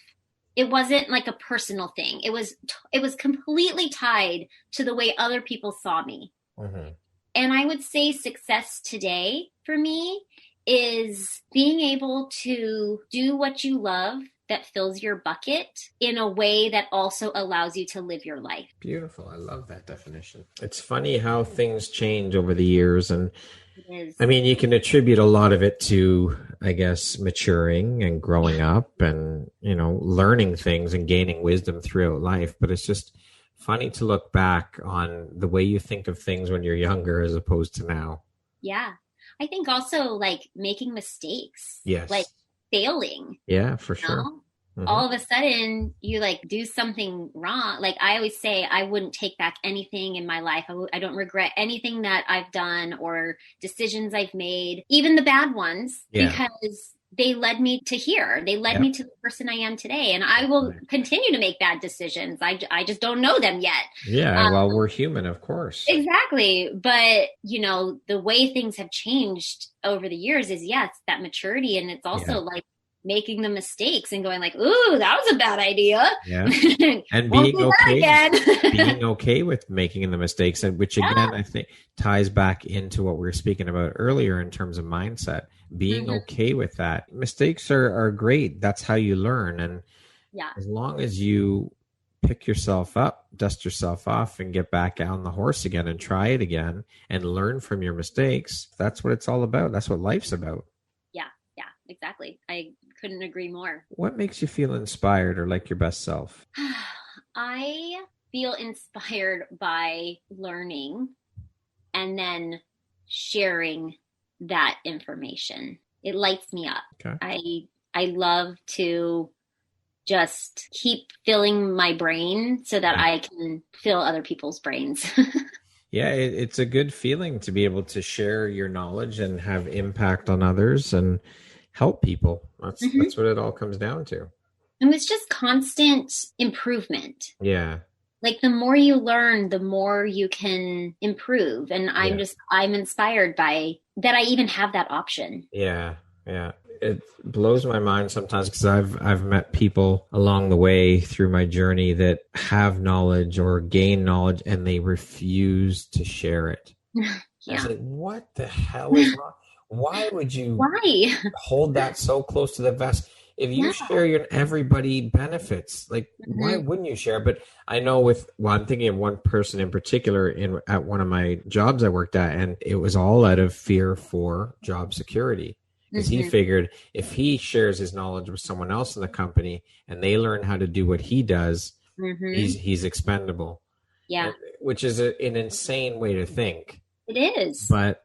It wasn't like a personal thing. It was completely tied to the way other people saw me. Mm-hmm. And I would say success today for me is being able to do what you love that fills your bucket in a way that also allows you to live your life. Beautiful. I love that definition. It's funny how things change over the years. And I mean, you can attribute a lot of it to, I guess, maturing and growing up and, learning things and gaining wisdom throughout life. But it's just funny to look back on the way you think of things when you're younger as opposed to now. Yeah. I think also like making mistakes. Yes. Like failing. Yeah, for sure. Mm-hmm. All of a sudden you like do something wrong. Like I always say, I wouldn't take back anything in my life. I don't regret anything that I've done or decisions I've made, even the bad ones, because they led me to here. They led me to the person I am today. And I will continue to make bad decisions. I just don't know them yet. Yeah. Well, we're human, of course. Exactly. But, the way things have changed over the years is, that maturity. And it's also like making the mistakes and going like, ooh, that was a bad idea. Yeah. And being okay with making the mistakes, and which again, I think ties back into what we were speaking about earlier in terms of mindset, being okay with that. Mistakes are great. That's how you learn. And as long as you pick yourself up, dust yourself off and get back on the horse again and try it again and learn from your mistakes, that's what it's all about. That's what life's about. Yeah, exactly. I couldn't agree more. What makes you feel inspired or like your best self? I feel inspired by learning and then sharing that information. It lights me up. Okay. I love to just keep filling my brain so that I can fill other people's brains. Yeah, it's a good feeling to be able to share your knowledge and have impact on others and help people. That's what it all comes down to. And it's just constant improvement. Yeah. Like the more you learn, the more you can improve. And I'm inspired by that. I even have that option. Yeah. Yeah. It blows my mind sometimes because I've met people along the way through my journey that have knowledge or gain knowledge and they refuse to share it. I was like, what the hell is wrong? Why would you hold that so close to the vest? If you share, everybody benefits. Like, why wouldn't you share? But I know I'm thinking of one person in particular at one of my jobs I worked at, and it was all out of fear for job security. Because he figured if he shares his knowledge with someone else in the company and they learn how to do what he does, he's expendable. Yeah. Which is an insane way to think. It is. But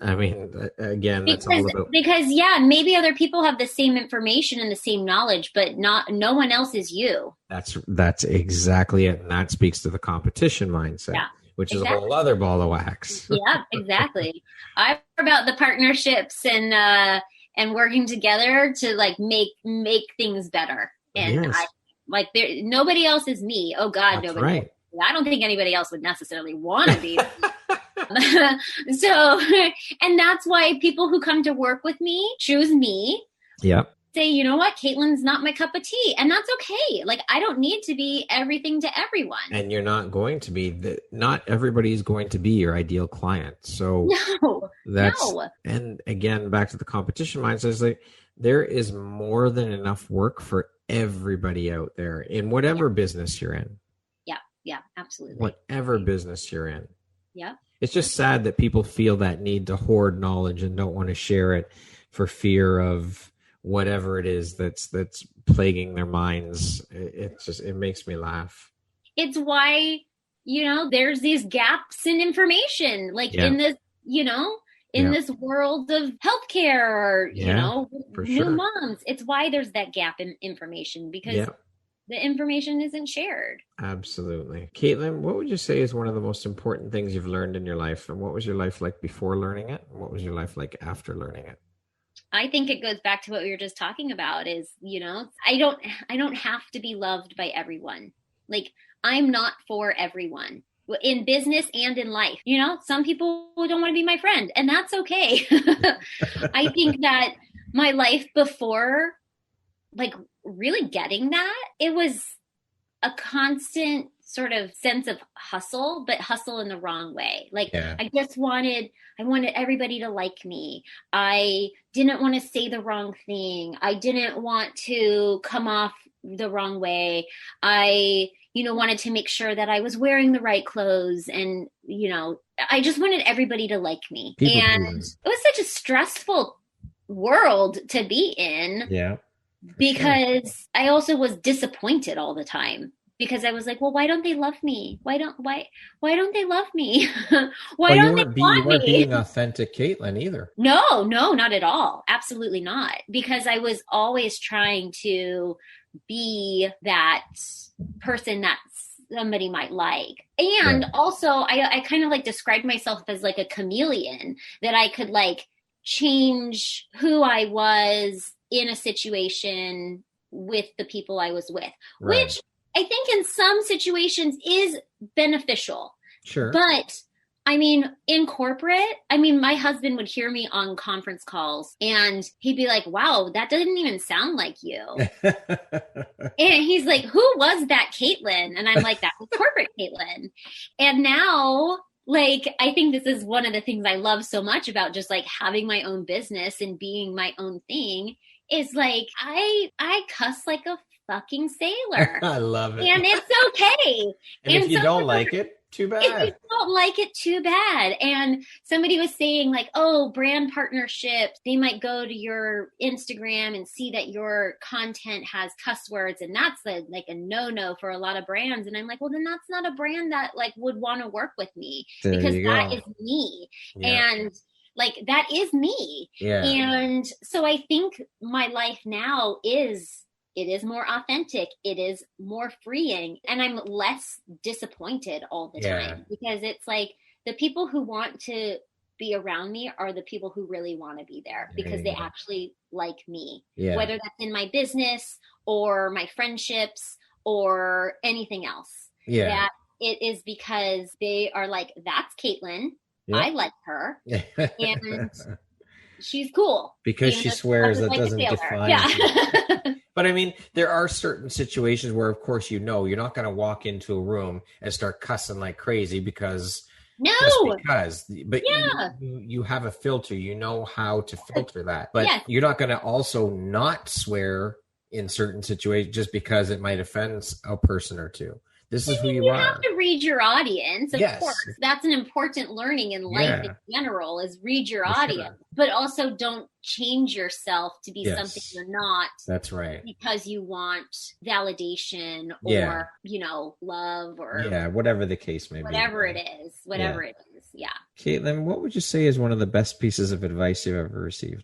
I mean, again, that's all about... Because, maybe other people have the same information and the same knowledge, but no one else is you. That's exactly it. And that speaks to the competition mindset. Yeah. which is a whole other ball of wax. Yeah, exactly. I'm about the partnerships and working together to like make things better. And Yes. nobody else is me. Oh God, That's nobody. right. I don't think anybody else would necessarily want to be. So, and that's why people who come to work with me choose me. Yep. Say, you know what, Caitlin's not my cup of tea. And that's okay. Like, I don't need to be everything to everyone. And you're not going to be, not everybody is going to be your ideal client. So no. And again, back to the competition mindset, is like, there is more than enough work for everybody out there in whatever business you're in. Yeah, absolutely. Whatever business you're in. Yeah. It's just sad that people feel that need to hoard knowledge and don't want to share it for fear of whatever it is that's plaguing their minds. It makes me laugh. It's why, there's these gaps in information, like in this, in this world of healthcare, or, new moms. It's why there's that gap in information, because the information isn't shared. Absolutely. Caitlin, what would you say is one of the most important things you've learned in your life? And what was your life like before learning it? And what was your life like after learning it? I think it goes back to what we were just talking about is, I don't have to be loved by everyone. Like, I'm not for everyone in business and in life. Some people don't want to be my friend, and that's okay. I think that my life before, like, really getting that, it was a constant sort of sense of hustle, but hustle in the wrong way. Like, I wanted everybody to like me. I didn't want to say the wrong thing. I didn't want to come off the wrong way. I, wanted to make sure that I was wearing the right clothes, and, I just wanted everybody to like me. And it was such a stressful world to be in. Yeah. Because I also was disappointed all the time, because I was like, well, why don't they love me? Why don't they love me? Why don't they want me? You weren't being authentic Caitlin either. No, not at all. Absolutely not. Because I was always trying to be that person that somebody might like. And also I kind of like described myself as like a chameleon, that I could like change who I was in a situation with the people I was with, which I think in some situations is beneficial. Sure. But I mean, in corporate, my husband would hear me on conference calls and he'd be like, wow, that doesn't even sound like you. And he's like, who was that Caitlin? And I'm like, that was corporate Caitlin. And now, like, I think this is one of the things I love so much about just like having my own business and being my own thing, is like, I cuss like a fucking sailor. I love it. And it's okay. And if you don't like it, too bad. If you don't like it, too bad. And somebody was saying like, oh, brand partnerships, they might go to your Instagram and see that your content has cuss words, and that's a no-no for a lot of brands. And I'm like, well, then that's not a brand that like would want to work with me, because that is me. Yeah. And like, that is me. Yeah. And so I think my life now it is more authentic. It is more freeing. And I'm less disappointed all the time, because it's like the people who want to be around me are the people who really want to be there, because they actually like me, whether that's in my business or my friendships or anything else. Yeah. That it is because they are like, that's Caitlin. I like her. And she's cool. Because she swears, that doesn't define you. But I mean, there are certain situations where, of course, you're not going to walk into a room and start cussing like crazy because but you have a filter, you know how to filter that. But you're not going to also not swear in certain situations just because it might offend a person or two. This is who you are. You have to read your audience, of course. That's an important learning in life in general, is read your audience. Sure. But also don't change yourself to be something you're not. That's right. Because you want validation or, love or... Yeah, whatever the case may be. Whatever it is. Yeah. Caitlin, what would you say is one of the best pieces of advice you've ever received?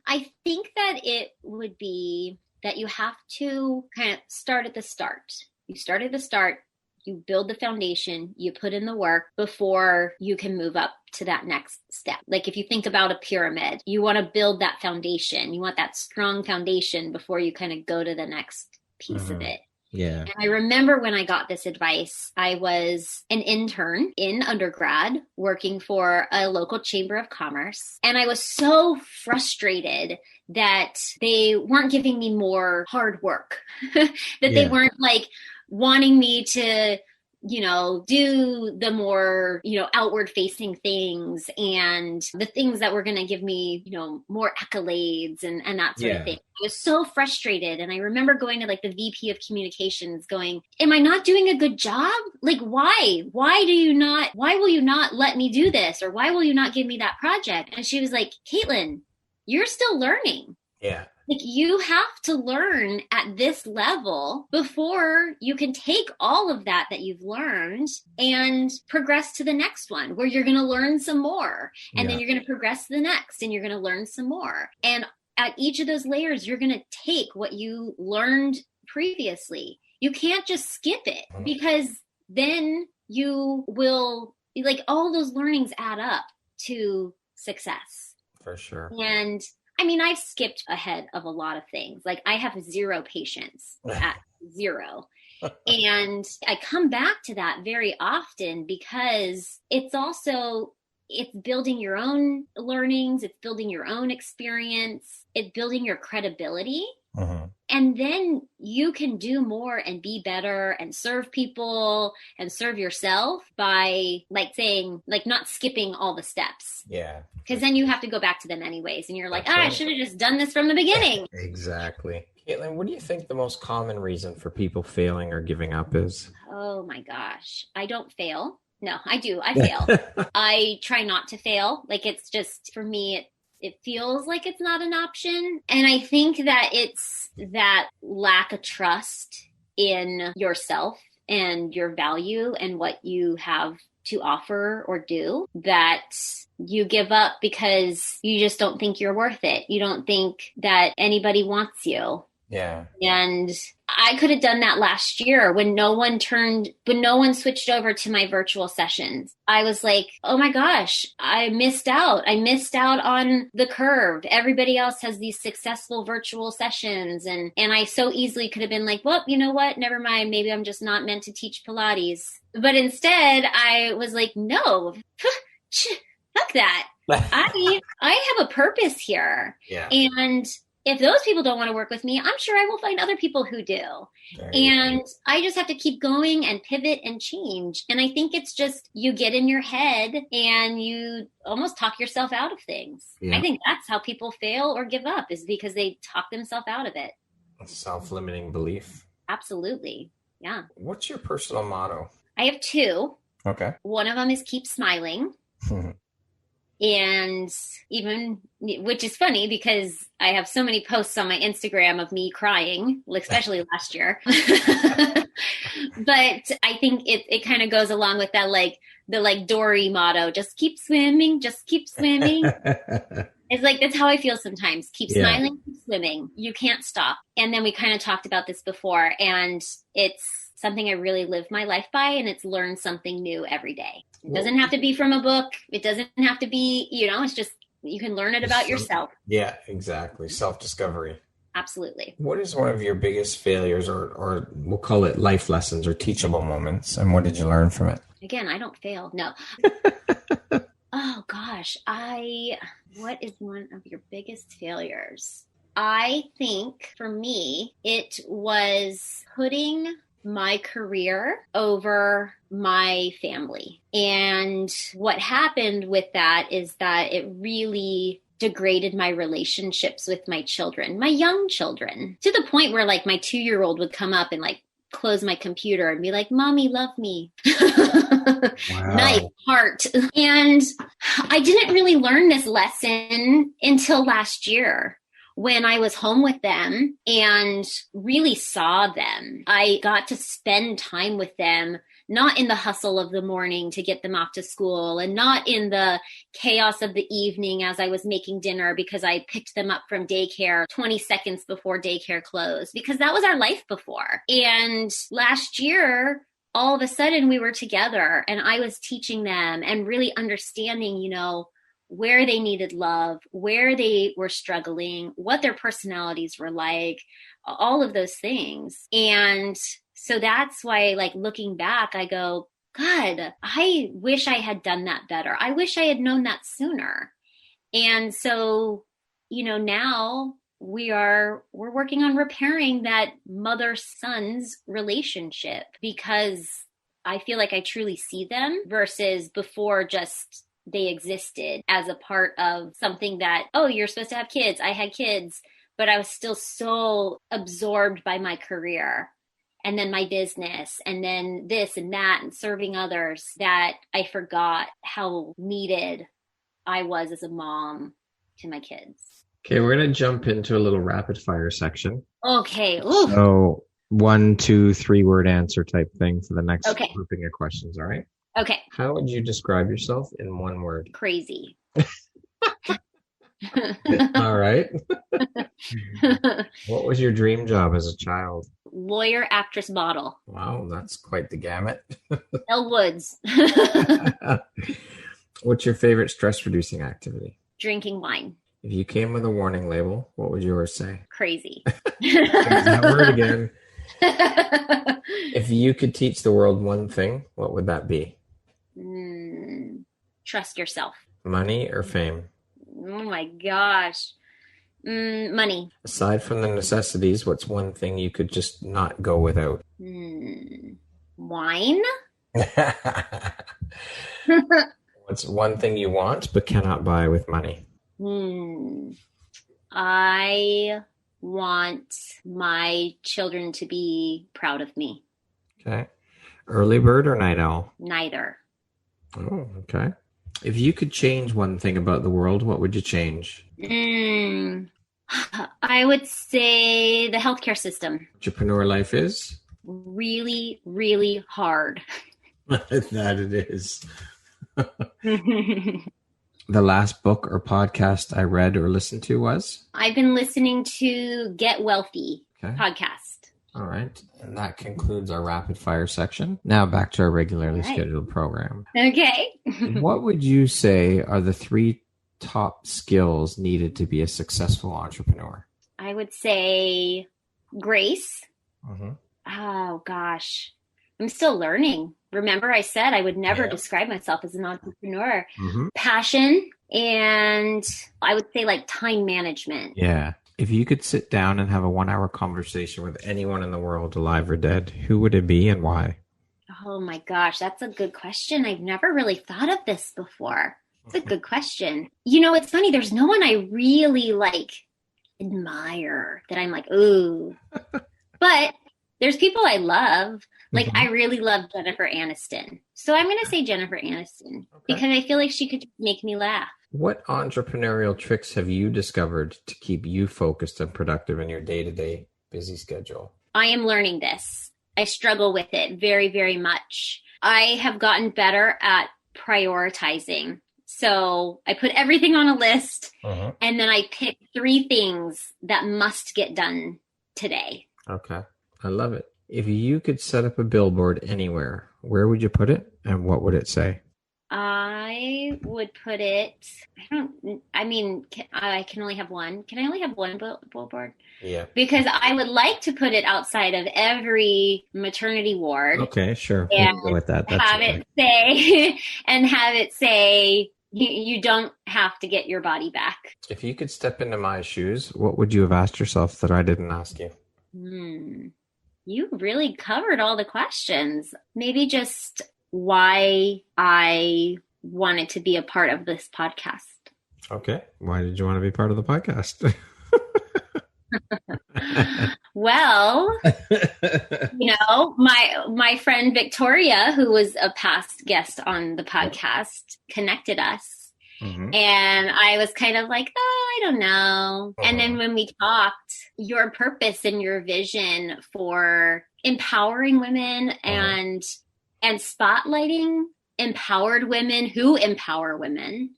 I think that it would be that you have to kind of start at the start. You start at the start, You build the foundation, you put in the work before you can move up to that next step. Like if you think about a pyramid, you want to build that foundation. You want that strong foundation before you kind of go to the next piece of it. Yeah. And I remember when I got this advice, I was an intern in undergrad working for a local chamber of commerce. And I was so frustrated that they weren't giving me more hard work, that they weren't like wanting me to, do the more, outward facing things and the things that were going to give me, more accolades and that sort of thing. I was so frustrated. And I remember going to like the VP of communications going, am I not doing a good job? Like, why will you not let me do this? Or why will you not give me that project? And she was like, Caitlin, you're still learning. Yeah. Like you have to learn at this level before you can take all of that you've learned and progress to the next one where you're going to learn some more. And then you're going to progress to the next and you're going to learn some more. And at each of those layers, you're going to take what you learned previously. You can't just skip it because then you will, like all those learnings add up to success. For sure. And I mean, I've skipped ahead of a lot of things. Like I have zero patience at zero. And I come back to that very often because it's building your own learnings. It's building your own experience. It's building your credibility. And then you can do more and be better and serve people and serve yourself by like saying, like not skipping all the steps. Yeah. Because then you have to go back to them anyways. And you're like, I should have just done this from the beginning. Exactly. Caitlin, what do you think the most common reason for people failing or giving up is? Oh my gosh. I don't fail. No, I do. I fail. I try not to fail. Like it's just, for me, it feels like it's not an option. And I think that it's that lack of trust in yourself and your value and what you have to offer or do that you give up because you just don't think you're worth it. You don't think that anybody wants you. Yeah. And I could have done that last year when no one switched over to my virtual sessions. I was like, oh my gosh, I missed out. I missed out on the curve. Everybody else has these successful virtual sessions. And I so easily could have been like, well, you know what? Never mind. Maybe I'm just not meant to teach Pilates. But instead I was like, no, fuck that. I have a purpose here. Yeah. And if those people don't want to work with me, I'm sure I will find other people who do. And I just have to keep going and pivot and change. And I think it's just you get in your head and you almost talk yourself out of things. Yeah. I think that's how people fail or give up, is because they talk themselves out of it. Self-limiting belief. Absolutely. Yeah. What's your personal motto? I have two. Okay. One of them is keep smiling. And even, which is funny because I have so many posts on my Instagram of me crying, especially last year. But I think it kind of goes along with that, like the Dory motto, just keep swimming, just keep swimming. It's like, that's how I feel sometimes. Keep smiling, keep swimming. You can't stop. And then we kind of talked about this before, and it's something I really live my life by, and it's learn something new every day. It doesn't have to be from a book. It doesn't have to be, it's just, you can learn it about yourself. Yeah, exactly. Self-discovery. Absolutely. What is one of your biggest failures, or we'll call it life lessons or teachable moments, and what did you learn from it? Again, I don't fail. No. Oh gosh. What is one of your biggest failures? I think for me, it was putting my career over my family. And what happened with that is that it really degraded my relationships with my children, my young children, to the point where like my 2-year-old would come up and like close my computer and be like, Mommy, love me. Wow. Knife, heart. And I didn't really learn this lesson until last year, when I was home with them and really saw them. I got to spend time with them, not in the hustle of the morning to get them off to school, and not in the chaos of the evening as I was making dinner because I picked them up from daycare 20 seconds before daycare closed, because that was our life before. And last year, all of a sudden we were together and I was teaching them and really understanding, where they needed love, where they were struggling, what their personalities were like, all of those things. And so that's why, like, looking back, I go, God, I wish I had done that better. I wish I had known that sooner. And so, now we're working on repairing that mother-son's relationship, because I feel like I truly see them versus before just they existed as a part of something that, oh, you're supposed to have kids. I had kids, but I was still so absorbed by my career and then my business and then this and that and serving others that I forgot how needed I was as a mom to my kids. Okay, we're going to jump into a little rapid fire section. Okay. Ooh. So 1, 2, 3 word answer type thing for the next grouping of questions. All right. Okay. How would you describe yourself in one word? Crazy. All right. What was your dream job as a child? Lawyer, actress, model. Wow, that's quite the gamut. Elle Woods. What's your favorite stress-reducing activity? Drinking wine. If you came with a warning label, what would yours say? Crazy. There's that word again. If you could teach the world one thing, what would that be? Trust yourself. Money or fame? Oh my gosh. Money. Aside from the necessities, what's one thing you could just not go without? Wine. What's one thing you want but cannot buy with money? I want my children to be proud of me. Okay. Early bird or night owl? Neither. Oh, okay. If you could change one thing about the world, what would you change? I would say the healthcare system. Entrepreneur life is? Really, really hard. That it is. The last book or podcast I read or listened to was? I've been listening to Get Wealthy podcast. All right. And that concludes our rapid fire section. Now back to our regularly scheduled program. Okay. What would you say are the 3 top skills needed to be a successful entrepreneur? I would say grace. Mm-hmm. Oh, gosh. I'm still learning. Remember, I said I would never describe myself as an entrepreneur. Mm-hmm. Passion, and I would say like time management. Yeah. If you could sit down and have a 1-hour conversation with anyone in the world, alive or dead, who would it be and why? Oh my gosh, that's a good question. I've never really thought of this before. It's a good question. It's funny. There's no one I really admire that I'm like, ooh. But there's people I love. I really love Jennifer Aniston. So I'm going to say Jennifer Aniston because I feel like she could make me laugh. What entrepreneurial tricks have you discovered to keep you focused and productive in your day-to-day busy schedule? I am learning this. I struggle with it very, very much. I have gotten better at prioritizing. So I put everything on a list and then I pick 3 things that must get done today. Okay. I love it. If you could set up a billboard anywhere, where would you put it and what would it say? I would put it, I can only have one. Can I only have one billboard? Yeah. Because I would like to put it outside of every maternity ward. Okay, sure. And we'll go with that. That's have it say, you don't have to get your body back. If you could step into my shoes, what would you have asked yourself that I didn't ask you? You really covered all the questions. Maybe just why I wanted to be a part of this podcast. Okay. Why did you want to be part of the podcast? Well, my friend Victoria, who was a past guest on the podcast, connected us. And I was kind of like, I don't know. And then when we talked, your purpose and your vision for empowering women and spotlighting empowered women who empower women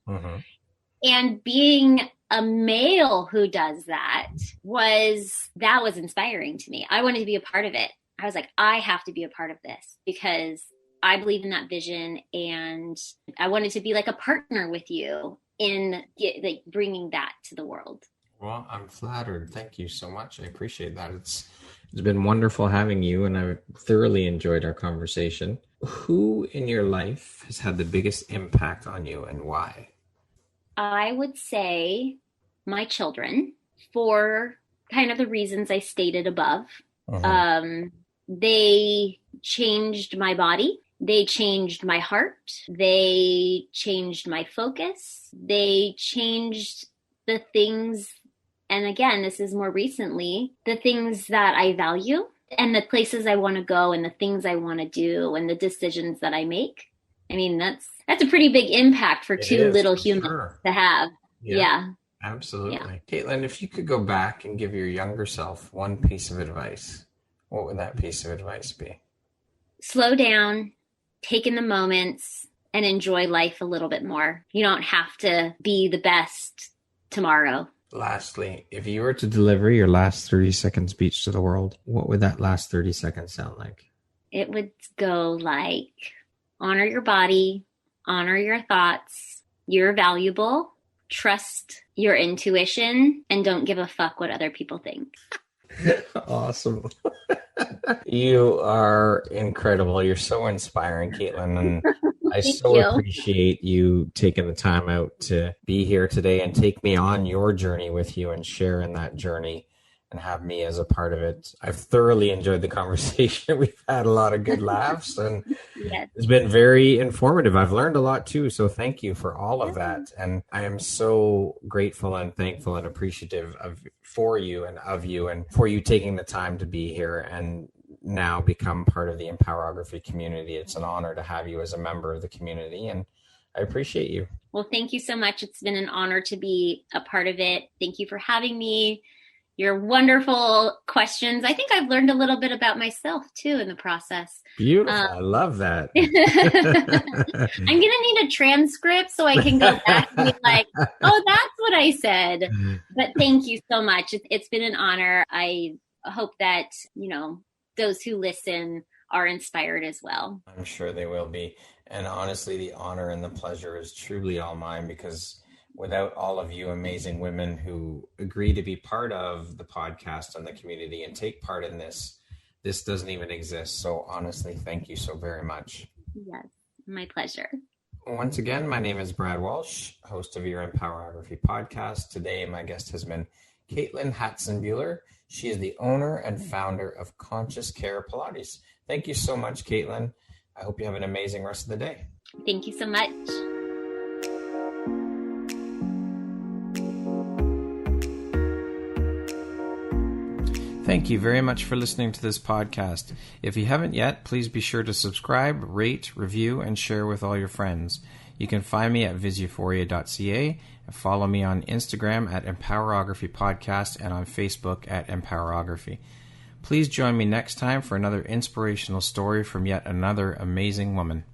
and being a male who does that was inspiring to me. I wanted to be a part of it. I was like, I have to be a part of this because I believe in that vision, and I wanted to be like a partner with you in like bringing that to the world. Well, I'm flattered. Thank you so much. I appreciate that. It's been wonderful having you, and I've thoroughly enjoyed our conversation. Who in your life has had the biggest impact on you, and why? I would say my children, for kind of the reasons I stated above. They changed my body. They changed my heart. They changed my focus. They changed the things. And again, this is more recently, the things that I value and the places I want to go and the things I want to do and the decisions that I make. I mean, that's a pretty big impact for two little humans to have. Yeah. Absolutely. Yeah. Caitlin, if you could go back and give your younger self one piece of advice, what would that piece of advice be? Slow down, take in the moments, and enjoy life a little bit more. You don't have to be the best tomorrow. Lastly, if you were to deliver your last 30-second speech to the world, what would that last 30 seconds sound like? It would go like, honor your body, honor your thoughts, you're valuable, trust your intuition, and don't give a fuck what other people think. Awesome. You are incredible. You're so inspiring, Caitlin, and I appreciate you taking the time out to be here today and take me on your journey with you and share in that journey and have me as a part of it. I've thoroughly enjoyed the conversation. We've had a lot of good laughs, and It's been very informative. I've learned a lot too, so thank you for all of that. And I am so grateful and thankful and appreciative for you and for you taking the time to be here and now become part of the Empowerography community. It's an honor to have you as a member of the community, and I appreciate you. Well, thank you so much. It's been an honor to be a part of it. Thank you for having me. Your wonderful questions. I think I've learned a little bit about myself too in the process. Beautiful. I love that. I'm going to need a transcript so I can go back and be like, oh, that's what I said. But thank you so much. It's been an honor. I hope that, those who listen are inspired as well. I'm sure they will be. And honestly, the honor and the pleasure is truly all mine, because without all of you amazing women who agree to be part of the podcast and the community and take part in this doesn't even exist. So honestly, thank you so very much. Yes, my pleasure. Once again, my name is Brad Walsh, host of your Empowerography Podcast. Today, my guest has been Caitlin Hatzenbuhler. She is the owner and founder of Conscious Core Pilates. Thank you so much, Caitlin. I hope you have an amazing rest of the day. Thank you so much. Thank you very much for listening to this podcast. If you haven't yet, please be sure to subscribe, rate, review, and share with all your friends. You can find me at viseuphoria.ca and follow me on Instagram at Empowerography Podcast and on Facebook at Empowerography. Please join me next time for another inspirational story from yet another amazing woman.